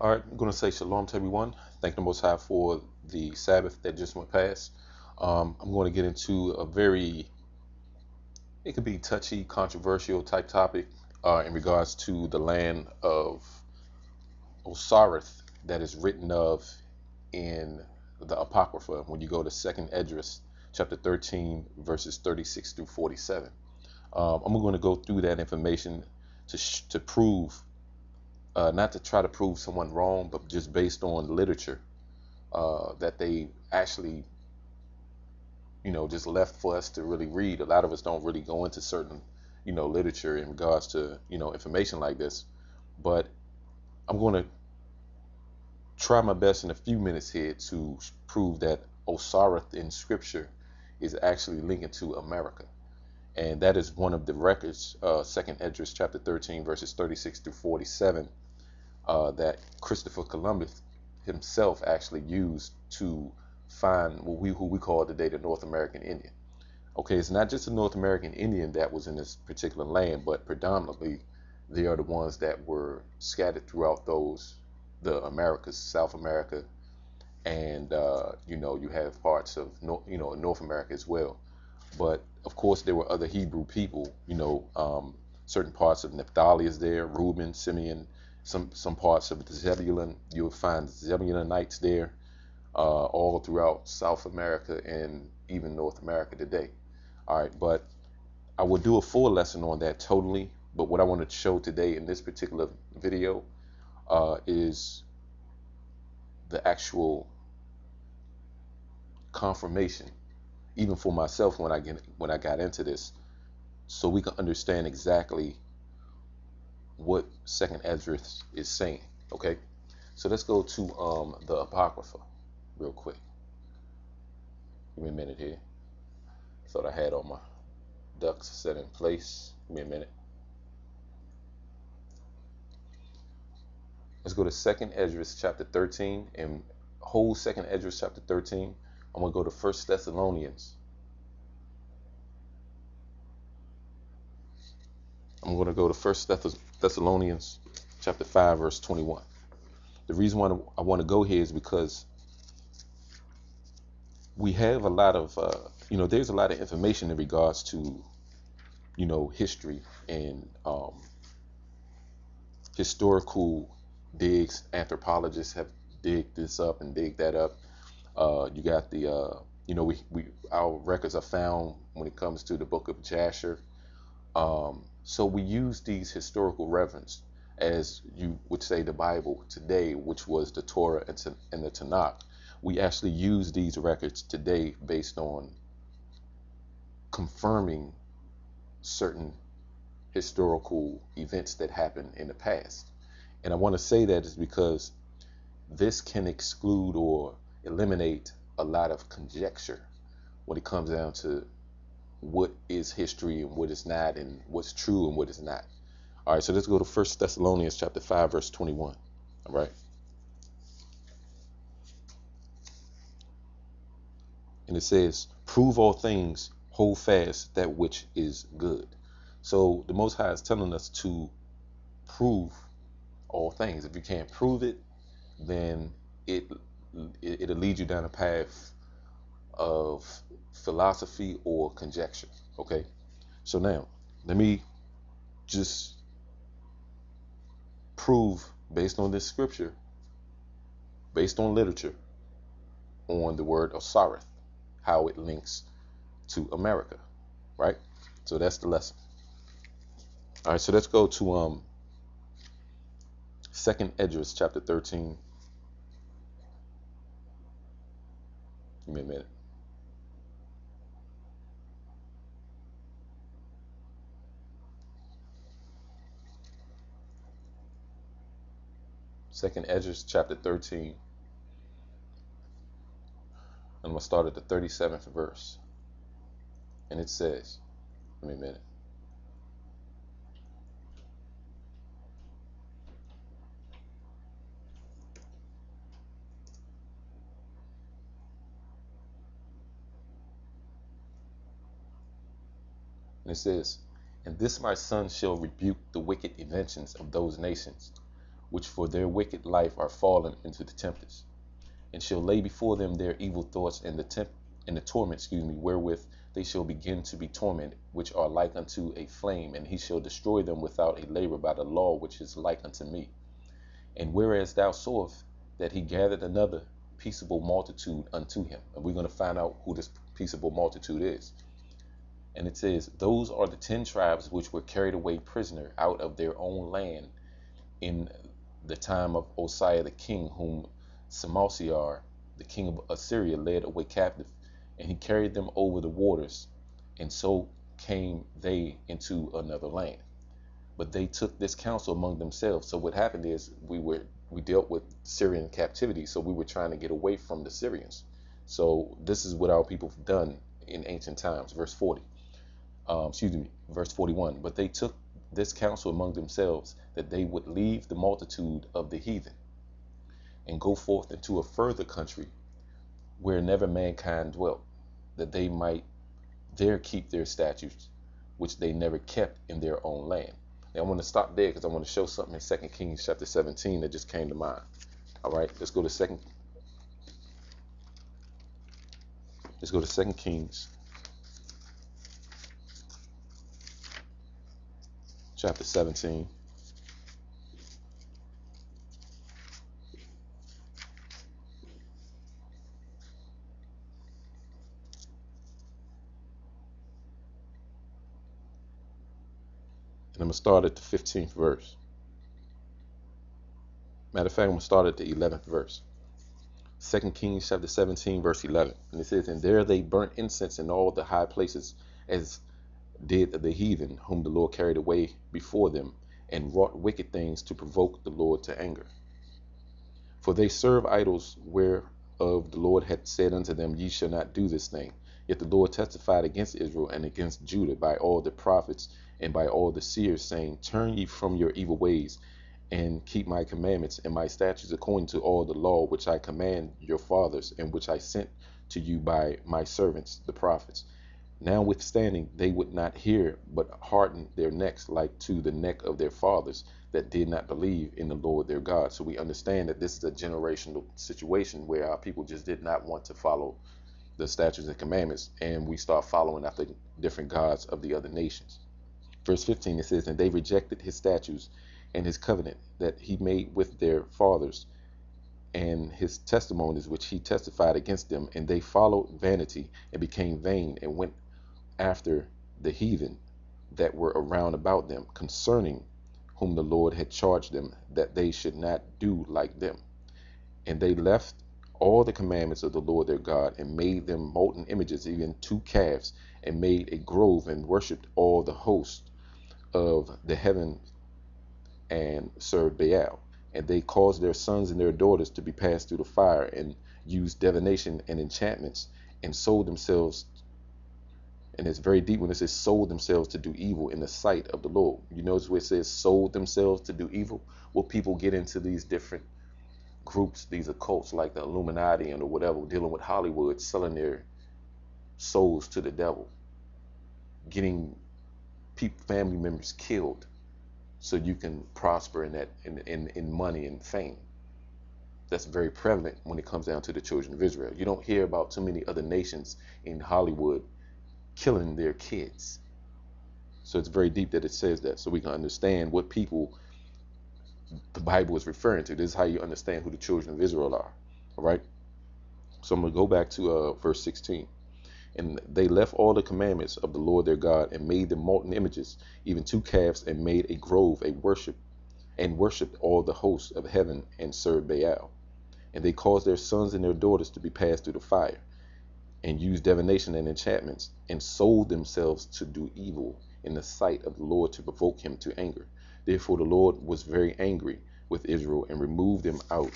All right, I'm going to say shalom to everyone. Thank the Most High for the Sabbath that just went past. I'm going to get into a it could be touchy, controversial type topic in regards to the land of Osiris that is written of in the Apocrypha when you go to 2nd Esdras chapter 13 verses 36 through 47. I'm going to go through that information to prove, not to try to prove someone wrong, but just based on literature that they actually, just left for us to really read. A lot of us don't really go into certain, literature in regards to, information like this. But I'm going to try my best in a few minutes here to prove that Osiris in Scripture is actually linking to America. And that is one of the records, 2nd Esdras chapter 13, verses 36 through 47, that Christopher Columbus himself actually used to find who we call today the North American Indian. Okay, it's not just the North American Indian that was in this particular land, but predominantly they are the ones that were scattered throughout the Americas, South America, and you have parts of North America as well. But of course, there were other Hebrew people. Certain parts of Naphtali is there, Reuben, Simeon, some parts of Zebulun. You'll find Zebulunites there, all throughout South America and even North America today. All right, but I will do a full lesson on that totally. But what I want to show today in this particular video is the actual confirmation, even for myself when I got into this, so we can understand exactly what 2nd Esdras is saying. Okay, so let's go to the Apocrypha real quick. Give me a minute here. Thought I had all my ducks set in place. Give me a minute. Let's go to 2nd Esdras chapter 13, and whole 2nd Esdras chapter 13. I'm going to go to 1st Thessalonians. I'm going to go to 1st Thessalonians chapter 5, verse 21. The reason why I want to go here is because we have a lot of, there's a lot of information in regards to, history and historical digs. Anthropologists have digged this up and digged that up. You got the, our records are found when it comes to the book of Jasher. So we use these historical reference, as you would say the Bible today, which was the Torah and the Tanakh. We actually use these records today based on confirming certain historical events that happened in the past. And I want to say that is because this can exclude or eliminate a lot of conjecture when it comes down to what is history and what is not, and what's true and what is not. All right, so let's go to 1st Thessalonians chapter 5, verse 21. All right. And it says, prove all things, hold fast that which is good. So the Most High is telling us to prove all things. If you can't prove it, then it'll lead you down a path of philosophy or conjecture. Okay, so now let me just prove, based on this scripture, based on literature, on the word Asareth, how it links to America, right? So that's the lesson. All right, so let's go to 2nd Esdras chapter 13. Give me a minute. Second Esdras chapter 13. I'm going to start at the 37th verse. And it says, give me a minute. And it says, and this my son shall rebuke the wicked inventions of those nations, which for their wicked life are fallen into the tempest, and shall lay before them their evil thoughts and the torment, wherewith they shall begin to be tormented, which are like unto a flame, and he shall destroy them without a labor by the law which is like unto me. And whereas thou sawest that he gathered another peaceable multitude unto him, and we're going to find out who this peaceable multitude is. And it says, those are the 10 tribes which were carried away prisoner out of their own land in the time of Osiris the king, whom Samosiar, the king of Assyria, led away captive, and he carried them over the waters, and so came they into another land. But they took this counsel among themselves. So what happened is we dealt with Syrian captivity, so we were trying to get away from the Syrians. So this is what our people have done in ancient times. Verse 41. But they took this counsel among themselves, that they would leave the multitude of the heathen and go forth into a further country where never mankind dwelt, that they might there keep their statutes, which they never kept in their own land. Now I want to stop there because I want to show something in 2 Kings chapter 17 that just came to mind. All right, let's go to 2 Kings chapter 17. And I'm going to start at the 15th verse. Matter of fact, I'm going to start at the 11th verse. 2 Kings chapter 17, verse 11. And it says, and there they burnt incense in all the high places, as did the heathen, whom the Lord carried away before them, and wrought wicked things to provoke the Lord to anger. For they serve idols, whereof the Lord had said unto them, ye shall not do this thing. Yet the Lord testified against Israel and against Judah by all the prophets and by all the seers, saying, turn ye from your evil ways, and keep my commandments and my statutes, according to all the law which I command your fathers, and which I sent to you by my servants the prophets. Notwithstanding, they would not hear, but hardened their necks like to the neck of their fathers, that did not believe in the Lord their God. So we understand that this is a generational situation where our people just did not want to follow the statutes and commandments, and we start following after different gods of the other nations. Verse 15, it says, and they rejected his statutes and his covenant that he made with their fathers, and his testimonies which he testified against them, and they followed vanity and became vain, and went after the heathen that were around about them, concerning whom the Lord had charged them that they should not do like them. And they left all the commandments of the Lord their God, and made them molten images, even 2 calves, and made a grove, and worshipped all the host of the heaven, and served Baal. And they caused their sons and their daughters to be passed through the fire, and used divination and enchantments, and sold themselves. And it's very deep when it says sold themselves to do evil in the sight of the Lord. You notice where it says sold themselves to do evil? Well, people get into these different groups, these occults like the Illuminati and or whatever, dealing with Hollywood, selling their souls to the devil, getting family members killed so you can prosper in that in money and fame. That's very prevalent when it comes down to the children of Israel. You don't hear about too many other nations in Hollywood killing their kids. So it's very deep that it says that, so we can understand what people the Bible is referring to. This is how you understand who the children of Israel are. All right. So I'm going to go back to verse 16. And they left all the commandments of the Lord their God, and made them molten images, even 2 calves, and made a grove, and worshipped all the hosts of heaven, and served Baal. And they caused their sons and their daughters to be passed through the fire, and used divination and enchantments, and sold themselves to do evil in the sight of the Lord, to provoke him to anger. Therefore the Lord was very angry with Israel, and removed them out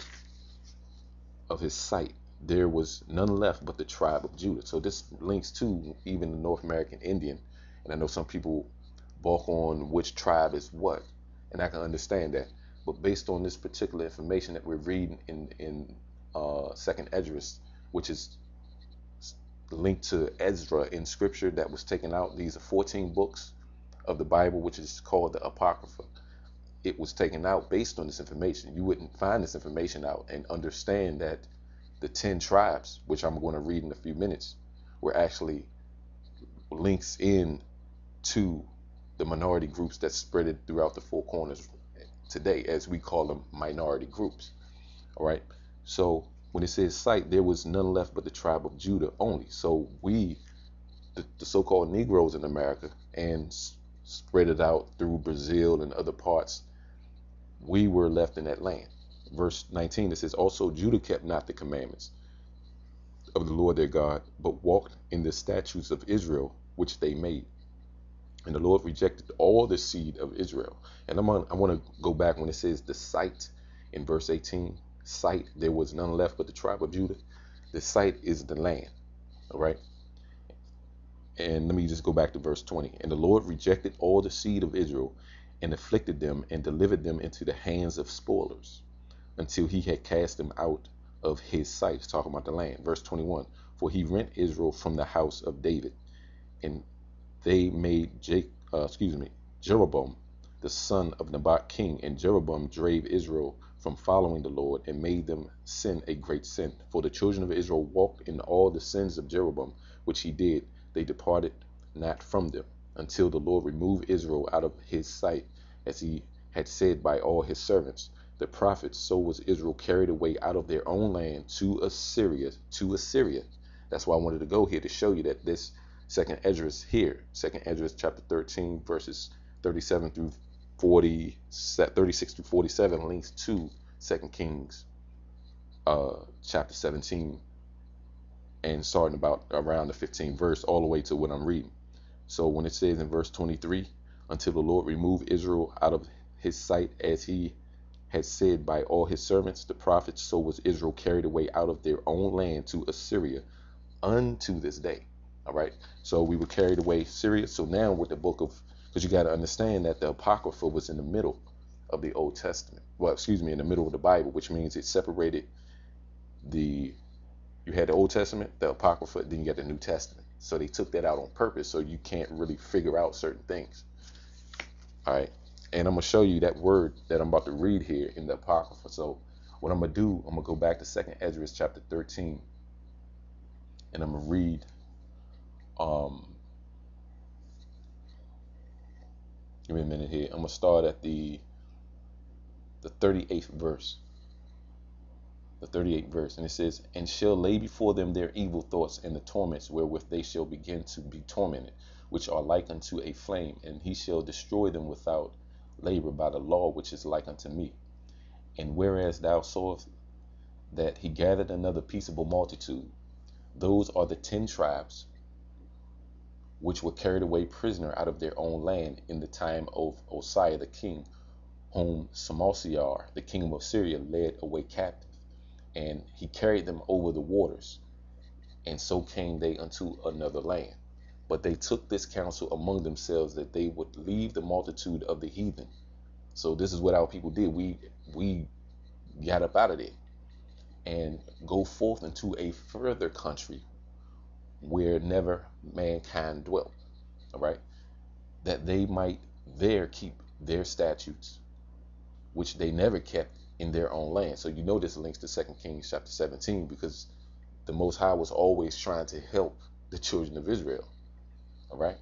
of his sight. There was none left but the tribe of Judah. So this links to even the North American Indian. And I know some people balk on which tribe is what, and I can understand that. But based on this particular information that we're reading in 2nd Esdras, which is linked to Esdras in scripture that was taken out. These are 14 books of the Bible, which is called the Apocrypha. it was taken out based on this information. You wouldn't find this information out and understand that the 10 tribes, which I'm going to read in a few minutes, were actually links in to the minority groups that spread it throughout the four corners today, as we call them, minority groups. All right. So when it says site, there was none left but the tribe of Judah only. So we, the so-called Negroes in America, and spread it out through Brazil and other parts, we were left in that land. Verse 19, it says, also Judah kept not the commandments of the Lord their God, but walked in the statutes of Israel, which they made. And the Lord rejected all the seed of Israel. And I want to go back when it says the site in verse 18. Site, there was none left but the tribe of Judah. The site is the land. All right. And let me just go back to verse 20. And the Lord rejected all the seed of Israel and afflicted them and delivered them into the hands of spoilers until he had cast them out of his sight. It's talking about the land. Verse 21. For he rent Israel from the house of David, and they made Jeroboam, the son of Nebat, king, and Jeroboam drave Israel from following the Lord and made them sin a great sin. For the children of Israel walked in all the sins of Jeroboam, which he did. They departed not from them until the Lord removed Israel out of his sight, as he had said by all his servants, the prophets. So was Israel carried away out of their own land to Assyria. That's why I wanted to go here, to show you that this second Esdras here, second Esdras chapter 13, verses 37 through 40, 36 through 47 links to 2 Kings chapter 17, and starting about around the 15th verse all the way to what I'm reading. So when it says in verse 23, until the Lord remove Israel out of his sight, as he had said by all his servants, the prophets, so was Israel carried away out of their own land to Assyria unto this day. All right. So we were carried away Syria. So now with the book of, because you got to understand that the Apocrypha was in the middle of the Old Testament. Well, excuse me, in the middle of the Bible, which means it separated you had the Old Testament, the Apocrypha, then you got the New Testament. So they took that out on purpose so you can't really figure out certain things. All right. And I'm going to show you that word that I'm about to read here in the Apocrypha. So what I'm going to do, I'm going to go back to 2 Esdras chapter 13, and I'm going to read give me a minute here. I'm going to start at the 38th verse. The 38th verse. And it says, and shall lay before them their evil thoughts and the torments wherewith they shall begin to be tormented, which are like unto a flame, and he shall destroy them without labor by the law which is like unto me. And whereas thou sawest that he gathered another peaceable multitude, those are the 10 tribes which were carried away prisoner out of their own land in the time of Osiris the king, whom Samosiar the king of Syria led away captive, and he carried them over the waters, and so came they unto another land. But they took this counsel among themselves, that they would leave the multitude of the heathen. So this is what our people did. We got up out of there and go forth into a further country where never mankind dwelt. All right, that they might there keep their statutes, which they never kept in their own land. So you know this links to 2 Kings chapter 17, because the Most High was always trying to help the children of Israel. All right,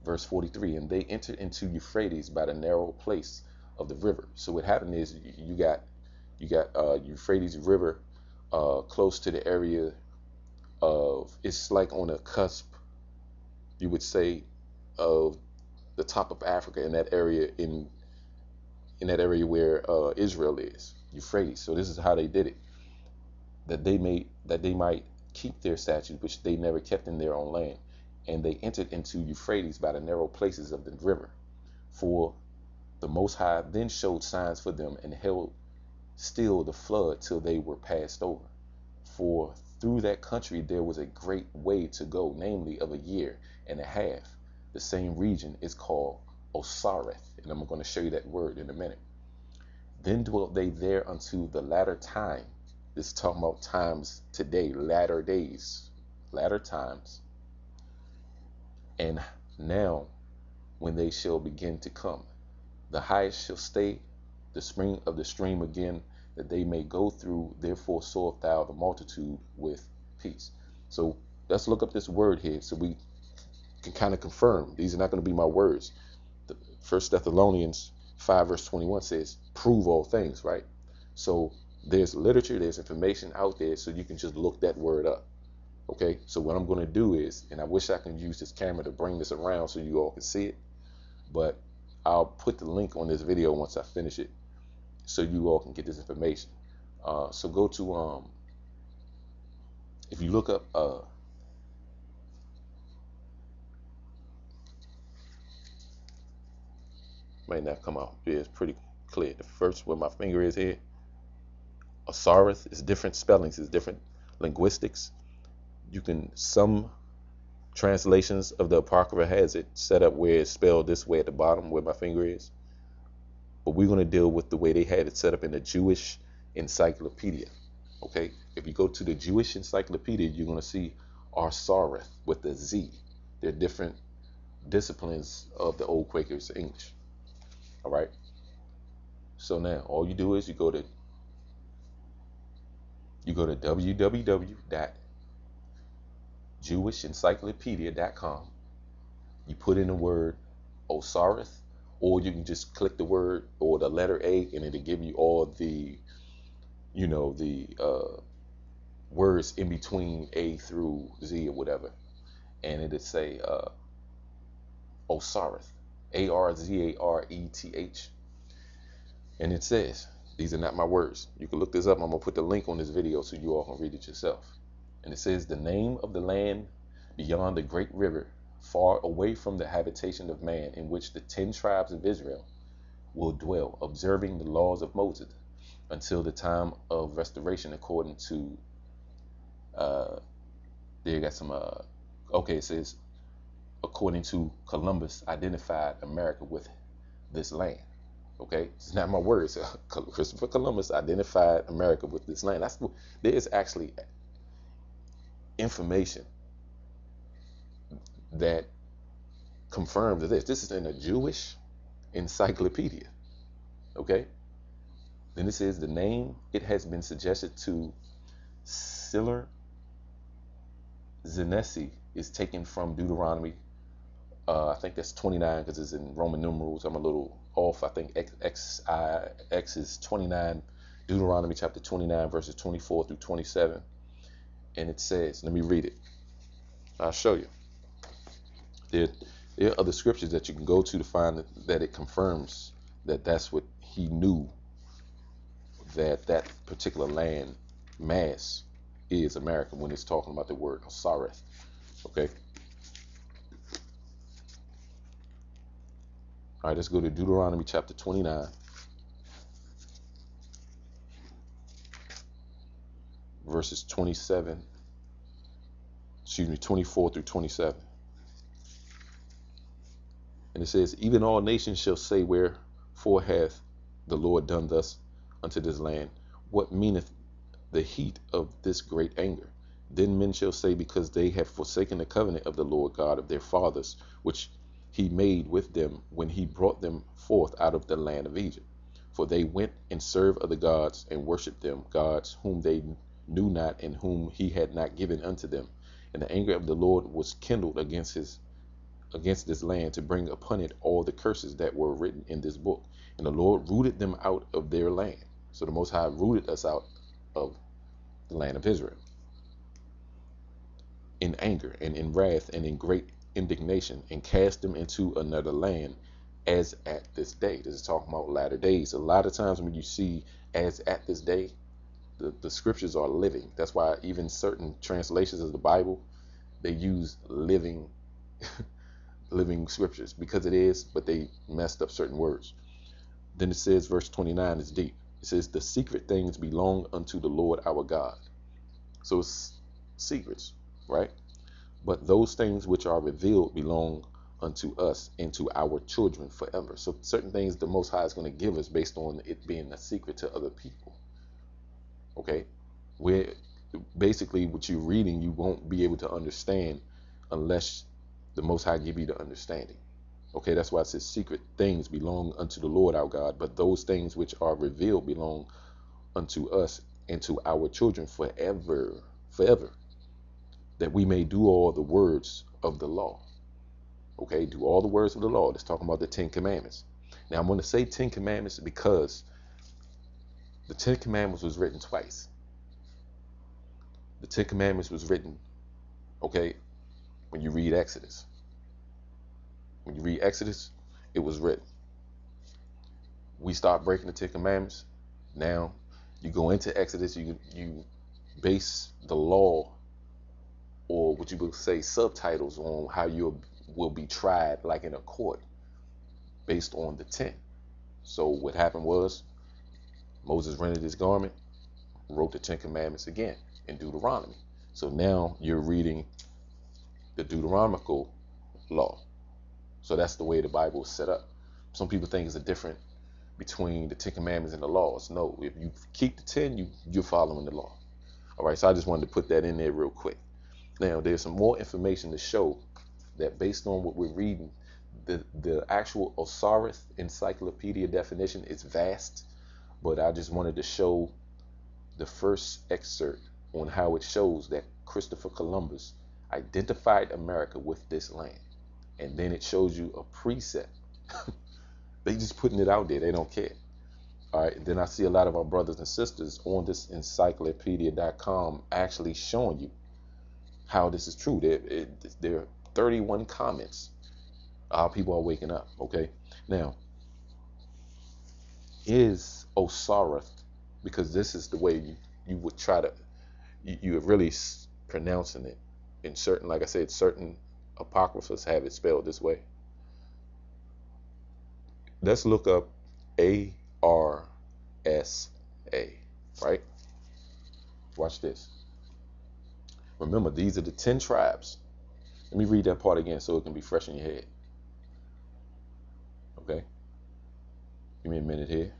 verse 43, and they entered into Euphrates by the narrow place of the river. So what happened is you got Euphrates River close to the area of, it's like on a cusp, you would say, of the top of Africa, in that area, in that area where Israel is, Euphrates. So this is how they did it, that they might keep their statutes, which they never kept in their own land. And they entered into Euphrates by the narrow places of the river. For the Most High then showed signs for them, and held still the flood till they were passed over. For through that country there was a great way to go, namely of a year and a half. The same region is called Osiris, and I'm going to show you that word in a minute. Then dwelt they there unto the latter time. This is talking about times today, latter days, latter times. And now, when they shall begin to come, the highest shall stay the spring of the stream again, that they may go through. Therefore sowest thou the multitude with peace. So let's look up this word here so we can kind of confirm. These are not going to be my words. The First Thessalonians 5 verse 21 says, prove all things, right? So there's literature, there's information out there, so you can just look that word up. Okay, so what I'm going to do is, and I wish I can use this camera to bring this around so you all can see it, but I'll put the link on this video once I finish it so you all can get this information. So go to, if you look up, might not come out. Yeah, it's pretty clear. The first where my finger is here, Asareth, is different spellings, is different linguistics. You can, some translations of the Apocrypha has it set up where it's spelled this way at the bottom where my finger is. But we're going to deal with the way they had it set up in the Jewish Encyclopedia. Okay, if you go to the Jewish Encyclopedia, you're going to see Asareth with the Z. They're different disciplines of the old Quakers English. All right. So now all you do is you go to www.jewishencyclopedia.com. You put in the word Osiris, or you can just click the word or the letter A, and it'll give you all the, words in between A through Z or whatever, and it'll say Osiris, Arzareth, and it says, these are not my words. You can look this up. I'm gonna put the link on this video so you all can read it yourself. And it says, the name of the land beyond the great river, far away from the habitation of man, in which the 10 tribes of Israel will dwell, observing the laws of Moses, until the time of restoration, according to, there got some, okay, it says, according to Columbus, identified America with this land. Okay, it's not my words. Christopher Columbus identified America with this land. There is actually information that confirms this. This is in a Jewish encyclopedia. Okay. Then it says the name, it has been suggested to Siller Zenesi, is taken from Deuteronomy. I think that's 29 because it's in Roman numerals. I'm a little off. I think X is 29, Deuteronomy chapter 29 verses 24 through 27. And it says, let me read it. I'll show you. There are other scriptures that you can go to find that it confirms that that's what he knew, that that particular land mass is America when it's talking about the word Asareth. Okay. All right, let's go to Deuteronomy chapter 29, verses 24 through 27. And it says, even all nations shall say, wherefore hath the Lord done thus unto this land? What meaneth the heat of this great anger? Then men shall say, because they have forsaken the covenant of the Lord God of their fathers, which he made with them when he brought them forth out of the land of Egypt. For they went and served other gods and worshipped them, gods whom they knew not and whom he had not given unto them. And the anger of the Lord was kindled against this land, to bring upon it all the curses that were written in this book. And the Lord rooted them out of their land. So the Most High rooted us out of the land of Israel in anger and in wrath and in great indignation, and cast them into another land, as at this day. This is talking about latter days. A lot of times when you see as at this day, the scriptures are living. That's why even certain translations of the Bible, they use living living scriptures, because it is, but they messed up certain words. Then it says, verse 29 is deep. It says, the secret things belong unto the Lord our God. So it's secrets, right? But those things which are revealed belong unto us and to our children forever. So certain things the Most High is going to give us based on it being a secret to other people. Okay, where basically what you're reading, you won't be able to understand unless the Most High give you the understanding. Okay, that's why it says secret things belong unto the Lord our God, but those things which are revealed belong unto us and to our children forever, forever, that we may do all the words of the law. Okay, do all the words of the law. That's talking about the Ten Commandments. Now I'm going to say Ten Commandments because the Ten Commandments was written twice. The Ten Commandments was written, okay, when you read Exodus. When you read Exodus, it was written. We start breaking the Ten Commandments. Now you go into Exodus, you base the law, or what you would say subtitles, on how you will be tried like in a court based on the 10. So what happened was Moses rented his garment, wrote the Ten Commandments again in Deuteronomy. So now you're reading the Deuteronomical law. So that's the way the Bible is set up. Some people think it's a different between the Ten Commandments and the laws. No, if you keep the 10, you're following the law. All right, so I just wanted to put that in there real quick. Now, there's some more information to show that based on what we're reading, the actual Osiris Encyclopedia definition is vast, but I just wanted to show the first excerpt on how it shows that Christopher Columbus identified America with this land. And then it shows you a precept. They just putting it out there. They don't care. All right. And then I see a lot of our brothers and sisters on this encyclopedia.com actually showing you how this is true. There are 31 comments. How people are waking up. Okay. Now, is Osiris, because this is the way you would try to, you are really pronouncing it in certain, like I said, certain apocryphas have it spelled this way. Let's look up ARSA, right? Watch this. Remember, these are the 10 tribes. Let me read that part again so it can be fresh in your head. Okay? Give me a minute here.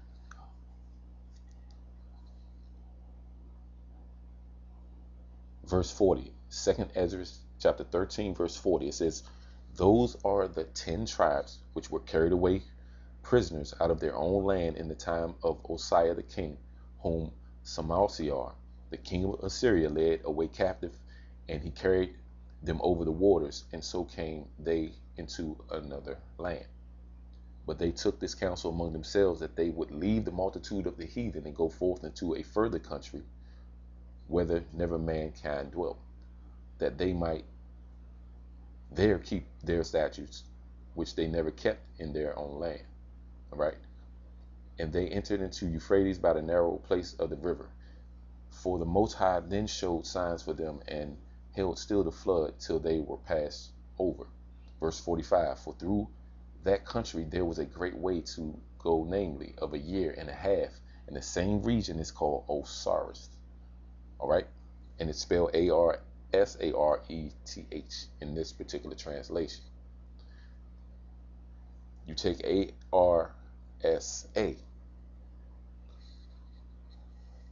Verse 40, 2nd Esdras chapter 13, verse 40. It says, those are the 10 tribes which were carried away prisoners out of their own land in the time of Osiah the king, whom Samalsiar, the king of Assyria, led away captive, and he carried them over the waters, and so came they into another land. But they took this counsel among themselves, that they would leave the multitude of the heathen and go forth into a further country, whither never mankind dwelt, that they might there keep their statutes, which they never kept in their own land. All right. And they entered into Euphrates by the narrow place of the river. For the Most High then showed signs for them, and held still the flood till they were passed over. Verse 45, for through that country there was a great way to go, namely of a year and a half, and the same region is called Osiris. All right. And it's spelled Arsareth in this particular translation. You take Arsa,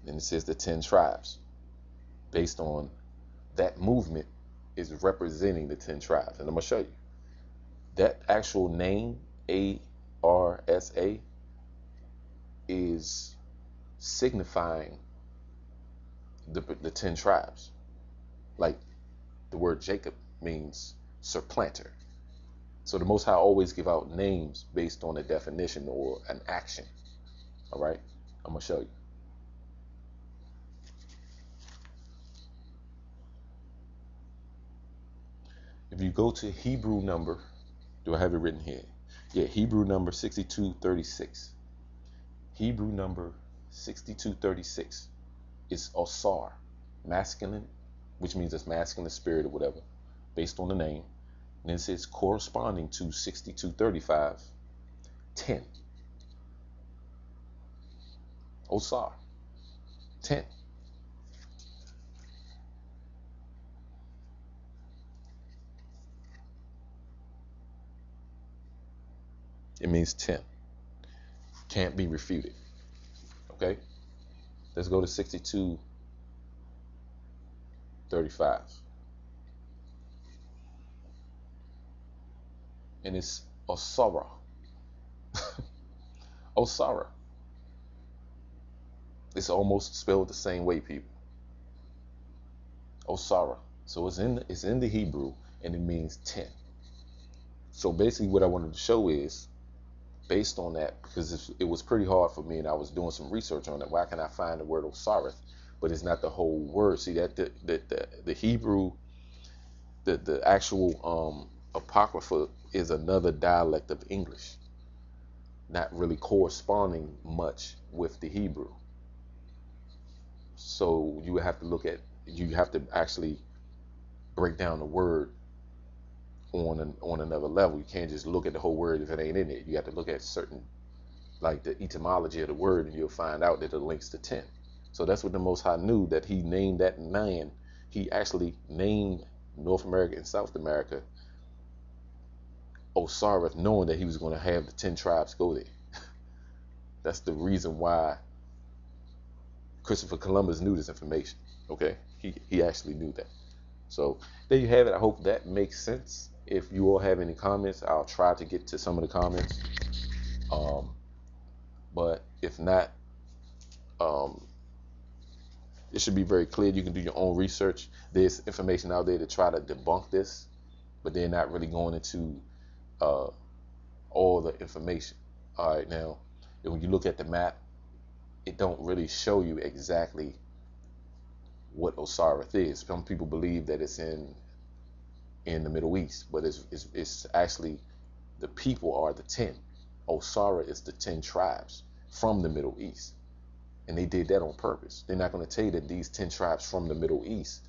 then it says the 10 tribes. Based on that movement is representing the 10 tribes. And I'm going to show you. That actual name, Arsa, is signifying the 10 tribes. Like the word Jacob means supplanter. So the Most High always give out names based on a definition or an action. All right, I'm gonna show you. If you go to Hebrew number, do I have it written here? Yeah, Hebrew number 6236. Hebrew number 6236 is Osar, masculine, which means it's masculine spirit or whatever, based on the name. And then it says corresponding to 6235, 10. Osar, 10. It means 10. Can't be refuted. Okay? Let's go to 6235. And it's Osara. Osara. It's almost spelled the same way, people. Osara. So it's in the Hebrew, and it means 10. So basically what I wanted to show is, based on that, because it was pretty hard for me and I was doing some research on it, why can I find the word Osiris, but it's not the whole word. See that the Hebrew, the actual Apocrypha is another dialect of English, not really corresponding much with the Hebrew. So you have to actually break down the word on another level. You can't just look at the whole word if it ain't in it. You have to look at certain, like the etymology of the word, and you'll find out that it links to 10. So that's what the Most High knew, that he named that man. He actually named North America and South America Osiris, knowing that he was going to have the 10 tribes go there. That's the reason why Christopher Columbus knew this information. Okay, he actually knew that. So there you have it. I hope that makes sense. If you all have any comments, I'll try to get to some of the comments. But if not, it should be very clear. You can do your own research. There's information out there to try to debunk this, but they're not really going into all the information. All right, now, when you look at the map, it don't really show you exactly what Osiris is. Some people believe that it's in the Middle East, but it's actually, the people are the 10. Osiris is the 10 tribes from the Middle East. And they did that on purpose. They're not going to tell you that these 10 tribes from the Middle East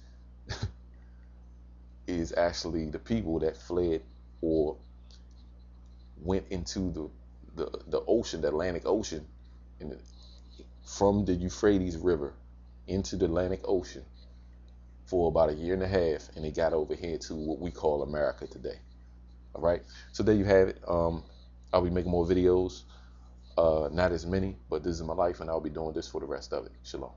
is actually the people that fled or went into the ocean, the Atlantic Ocean, from the Euphrates River into the Atlantic Ocean for about 1.5 years, and they got over here to what we call America today. All right, so there you have it. I'll be making more videos, not as many, but this is my life, and I'll be doing this for the rest of it. Shalom.